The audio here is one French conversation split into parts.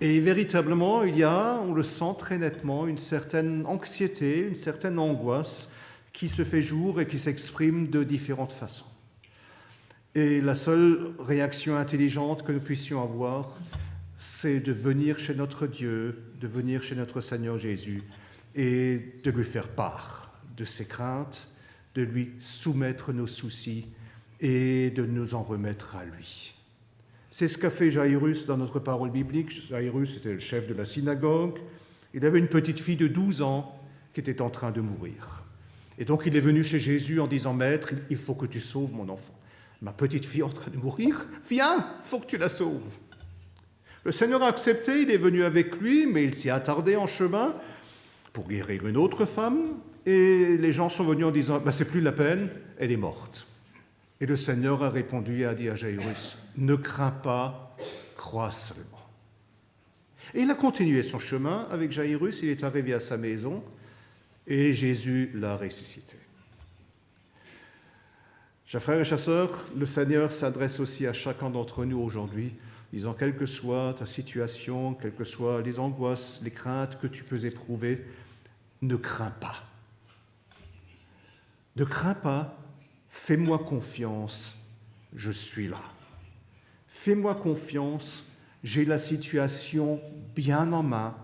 Et véritablement, il y a, on le sent très nettement, une certaine anxiété, une certaine angoisse qui se fait jour et qui s'exprime de différentes façons. Et la seule réaction intelligente que nous puissions avoir, c'est de venir chez notre Dieu, de venir chez notre Seigneur Jésus et de lui faire part de ses craintes, de lui soumettre nos soucis et de nous en remettre à lui. C'est ce qu'a fait Jaïrus dans notre parole biblique. Jaïrus était le chef de la synagogue. Il avait une petite fille de 12 ans qui était en train de mourir. Et donc il est venu chez Jésus en disant « Maître, il faut que tu sauves mon enfant. Ma petite fille est en train de mourir, viens, il faut que tu la sauves. » Le Seigneur a accepté, il est venu avec lui, mais il s'y a attardé en chemin pour guérir une autre femme. Et les gens sont venus en disant « C'est plus la peine, elle est morte. » Et le Seigneur a répondu et a dit à Jaïrus, « Ne crains pas, crois seulement. » Et il a continué son chemin avec Jaïrus, il est arrivé à sa maison et Jésus l'a ressuscité. Chers frères et chers sœurs, le Seigneur s'adresse aussi à chacun d'entre nous aujourd'hui, disant, quelle que soit ta situation, quelles que soient les angoisses, les craintes que tu peux éprouver, ne crains pas. Ne crains pas. Fais-moi confiance, je suis là. Fais-moi confiance, j'ai la situation bien en main,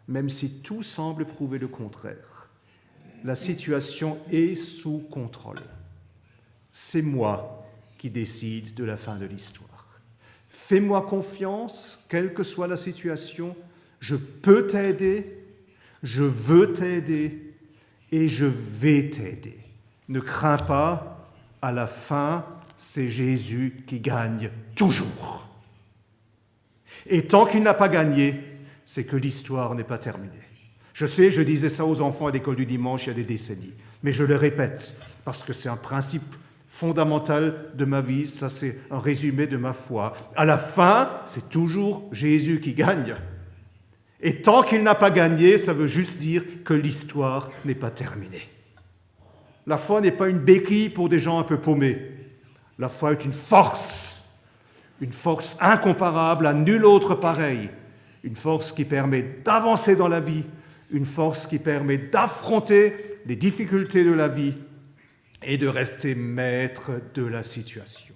même si tout semble prouver le contraire. La situation est sous contrôle. C'est moi qui décide de la fin de l'histoire. Fais-moi confiance, quelle que soit la situation, je peux t'aider, je veux t'aider et je vais t'aider. Ne crains pas. À la fin, c'est Jésus qui gagne toujours. Et tant qu'il n'a pas gagné, c'est que l'histoire n'est pas terminée. Je sais, je disais ça aux enfants à l'école du dimanche il y a des décennies, mais je le répète, parce que c'est un principe fondamental de ma vie, ça c'est un résumé de ma foi. À la fin, c'est toujours Jésus qui gagne. Et tant qu'il n'a pas gagné, ça veut juste dire que l'histoire n'est pas terminée. La foi n'est pas une béquille pour des gens un peu paumés. La foi est une force incomparable à nulle autre pareille, une force qui permet d'avancer dans la vie, une force qui permet d'affronter les difficultés de la vie et de rester maître de la situation.